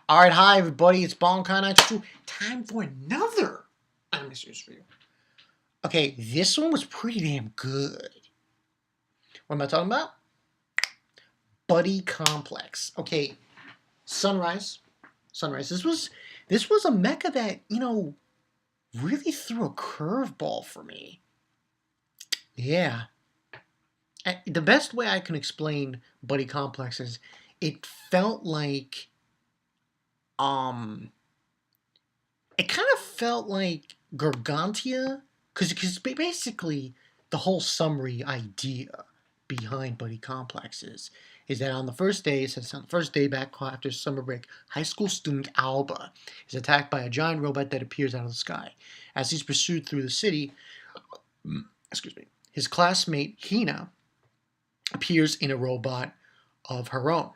All right, hi everybody. It's Bonkai92. Time for another anime series review. Okay, this one was pretty damn good. What am I talking about? Buddy Complex. Okay, Sunrise. This was a mecha that really threw a curveball for me. Yeah. The best way I can explain Buddy Complex is it felt like um it kind of felt like Gargantia, because basically the whole summary idea behind Buddy Complex is that on the first day, since on the first day back after summer break, high school student Alba is attacked by a giant robot that appears out of the sky. As he's pursued through the city, his classmate Hina appears in a robot of her own.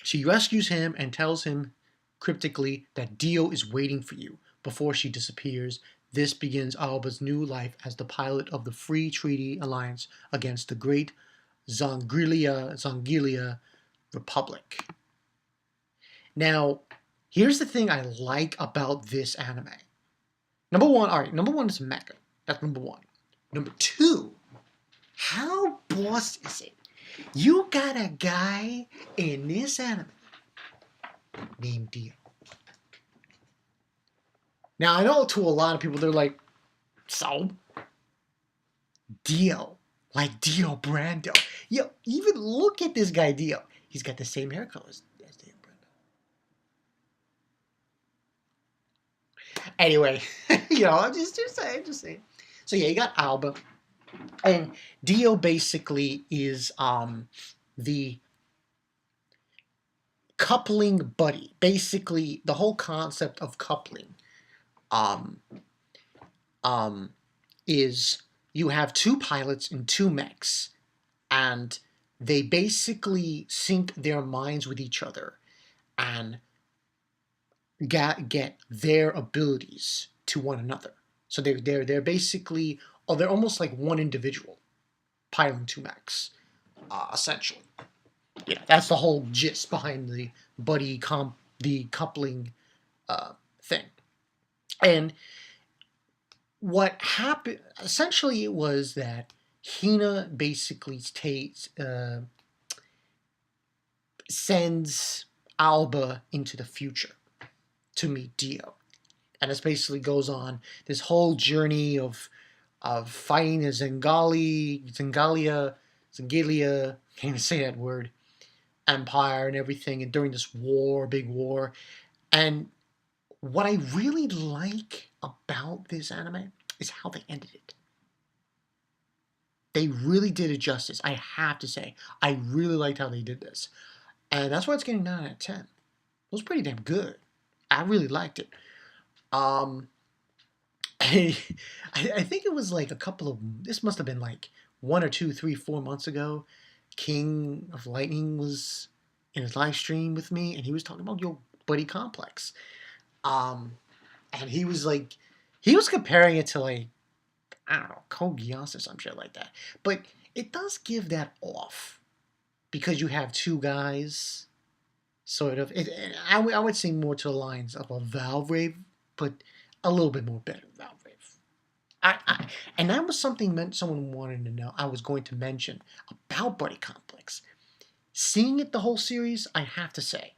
She rescues him and tells him cryptically that Dio is waiting for you before she disappears. This begins Alba's new life as the pilot of the Free Treaty Alliance against the Great Zongilia Republic. Now, here's the thing I like about this anime. Number one is Mecha. That's number one. Number two, how boss is it? You got a guy in this anime named Dio. Now, I know to a lot of people, they're like, so? Dio. Like Dio Brando. Yo, even look at this guy, Dio. He's got the same hair color as Dio Brando. Anyway, I'm just saying. So yeah, you got Alba. And Dio basically is the coupling buddy. Basically, the whole concept of coupling is you have two pilots and two mechs, and they basically sync their minds with each other and get their abilities to one another. So they're basically they're almost like one individual piloting two mechs, essentially. Yeah, that's the whole gist behind the the coupling thing. And what happened essentially was that Hina basically sends Alba into the future to meet Dio, and this basically goes on this whole journey of fighting a Zengalia, can't even say that word, empire and everything, and during this big war. And what I really like about this anime is how they ended it. They really did it justice, I have to say. I really liked how they did this. And that's why it's getting 9 out of 10. It was pretty damn good. I really liked it. I think it was like this must have been like 1 or 2, 3, 4 months ago. King of Lightning was in his live stream with me, and he was talking about your Buddy Complex. And he was comparing it to, like, I don't know, Code Geass or some shit like that. But it does give that off because you have two guys, sort of. I would say more to the lines of a Valve Rave, but a little bit more better than Valve Rave. And that was something someone wanted to know. I was going to mention about Buddy Complex. Seeing it the whole series, I have to say,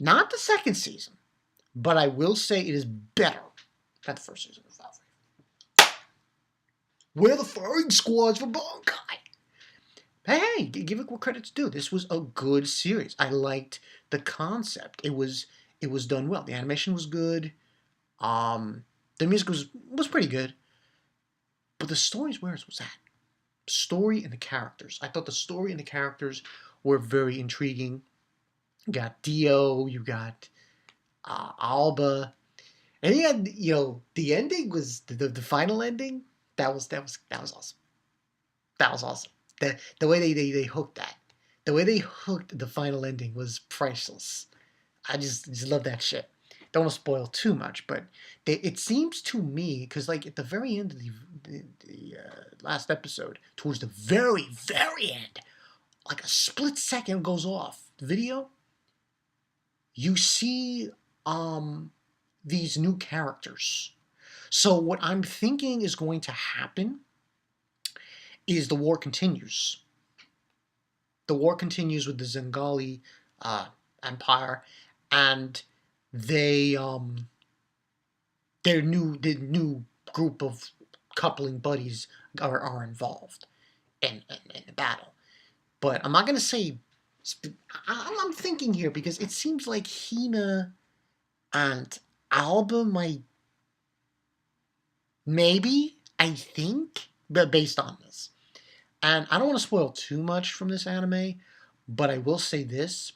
not the second season, but I will say it is better than the first season of Valve Rave. We're the firing squads for Bonkai. Hey, give it what credit's due. This was a good series. I liked the concept. It was done well. The animation was good. The music was pretty good. But the story's where it was at. Story and the characters. I thought the story and the characters were very intriguing. You got Dio, you got Alba, and you had the ending was the final ending. That was awesome. That was awesome. The way they hooked that, the way they hooked the final ending was priceless. I just love that shit. Don't want to spoil too much, but it seems to me, because like at the very end of the last episode, towards the very end, like a split second goes off, video, you see these new characters. So what I'm thinking is going to happen is the war continues. The war continues with the Zengali Empire, and they the new group of coupling buddies are involved in the battle. But I'm not gonna say. I'm thinking here because it seems like Hina and Alba might, maybe, I think, but based on this. And I don't want to spoil too much from this anime, but I will say this.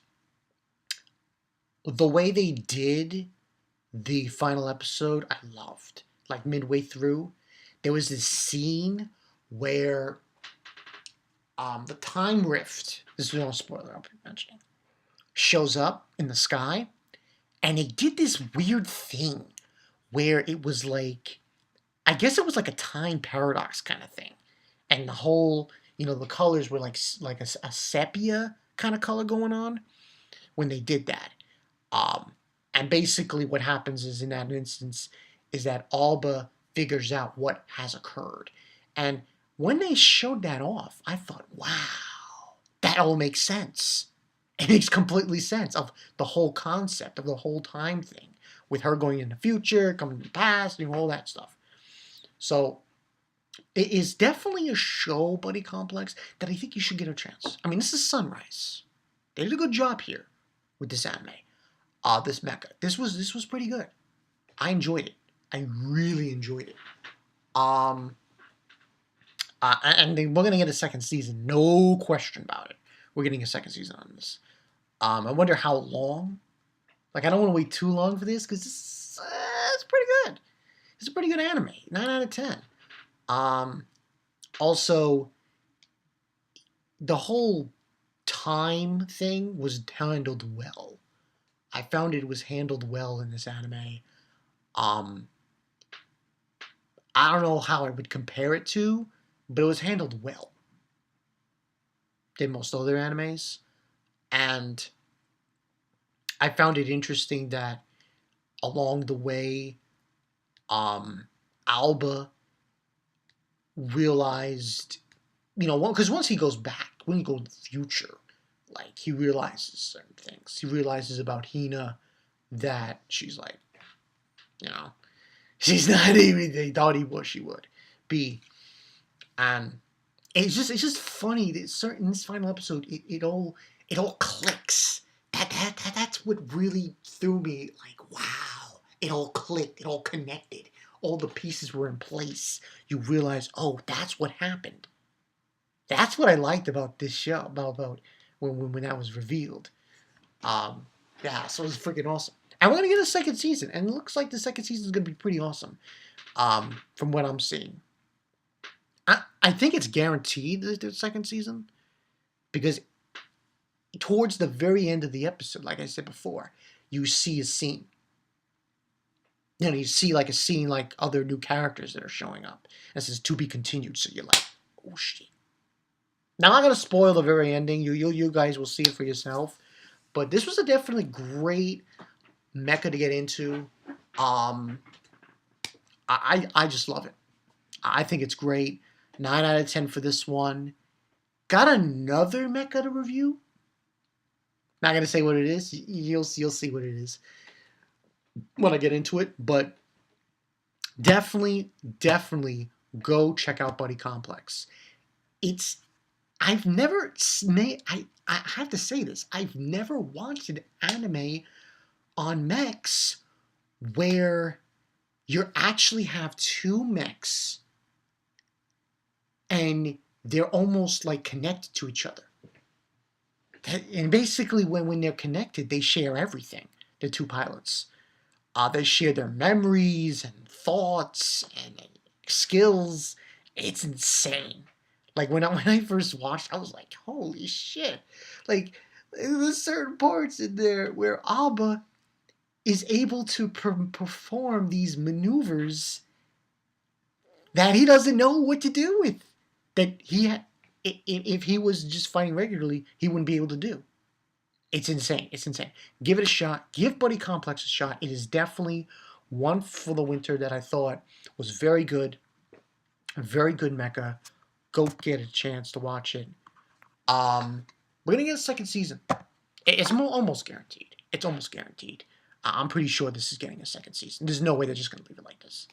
The way they did the final episode, I loved. Like midway through, there was this scene where the time rift, this is no spoiler I'll be mentioning, shows up in the sky, and they did this weird thing where it was like, I guess it was like a time paradox kind of thing, and the whole, the colors were like a sepia kind of color going on when they did that. And basically what happens is in that instance is that Alba figures out what has occurred. And when they showed that off, I thought, wow, that all makes sense. It makes completely sense of the whole concept of the whole time thing, with her going in the future, coming to the past, all that stuff. So it is definitely a show, buddy complex, that I think you should get a chance. I mean, this is Sunrise. They did a good job here with this anime. This mecha. This was pretty good. I enjoyed it. I really enjoyed it. And we're gonna get a second season, no question about it. We're getting a second season on this. I wonder how long. Like, I don't want to wait too long for this because it's pretty good. It's a pretty good anime. 9 out of 10. Also, the whole time thing was handled well. I found it was handled well in this anime. I don't know how I would compare it to, but it was handled well than most other animes. And I found it interesting that along the way, Alba realized, because once he goes back, when he goes to the future, like, he realizes certain things. He realizes about Hina that she's like, she's not even they thought she would be. And it's just funny that in this final episode, it all clicks. That's what really threw me. Like, wow, it all clicked. It all connected. All the pieces were in place. You realize, oh, that's what happened. That's what I liked about this show. About when that was revealed. Yeah, so it was freaking awesome. And we're gonna get a second season, and it looks like the second season is gonna be pretty awesome. From what I'm seeing. I think it's guaranteed the second season, because towards the very end of the episode, like I said before, you see a scene. You see like a scene like other new characters that are showing up. And it says to be continued, so you're like, oh shit. Now I'm not gonna spoil the very ending. You guys will see it for yourself. But this was a definitely great mecha to get into. I just love it. I think it's great. 9 out of 10 for this one. Got another mecha to review. Not gonna say what it is. You'll see what it is when I get into it. But definitely go check out Buddy Complex. I've never I have to say this. I've never watched an anime on mechs where you actually have two mechs and they're almost like connected to each other. And basically when they're connected, they share everything. The two pilots. They share their memories and thoughts and skills. It's insane. Like, when I first watched, I was like, holy shit. Like, there's certain parts in there where Alba is able to perform these maneuvers that he doesn't know what to do with. That if he was just fighting regularly, he wouldn't be able to do. It's insane. It's insane. Give it a shot. Give Buddy Complex a shot. It is definitely one for the winter that I thought was very good. A very good mecha. Go get a chance to watch it. We're gonna get a second season. It's almost guaranteed. It's almost guaranteed. I'm pretty sure this is getting a second season. There's no way they're just gonna leave it like this.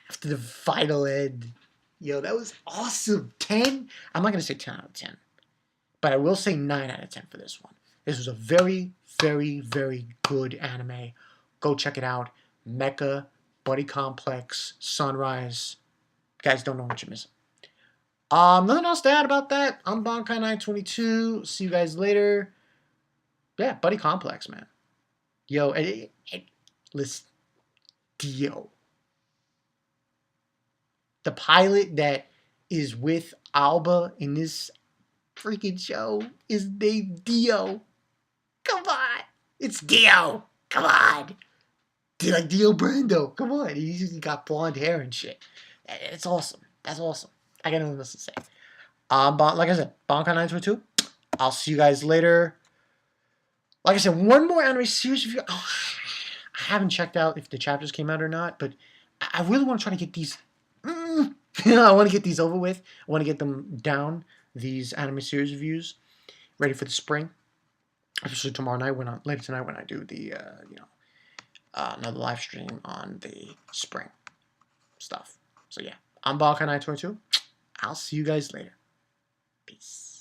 After the final end, yo, that was awesome. 10. I'm not gonna say 10 out of 10, but I will say 9 out of 10 for this one. This was a very, very, very good anime. Go check it out. Mecha, Buddy Complex, Sunrise. You guys don't know what you're missing. Nothing else to add about that. I'm Bankai922. See you guys later. Yeah, Buddy Complex, man. Yo, listen, Dio. The pilot that is with Alba in this freaking show is named Dio. Come on. It's Dio. Come on. Like Dio Brando. Come on. He's got blonde hair and shit. It's awesome. That's awesome. I got nothing else to say. Like I said, Bankai922. I'll see you guys later. Like I said, one more anime series review. Oh, I haven't checked out if the chapters came out or not, but I really want to try to get these. I want to get these over with. I want to get them down. These anime series reviews, ready for the spring. Especially tomorrow night later tonight when I do the another live stream on the spring stuff. So yeah, I'm Bankai922. I'll see you guys later. Peace.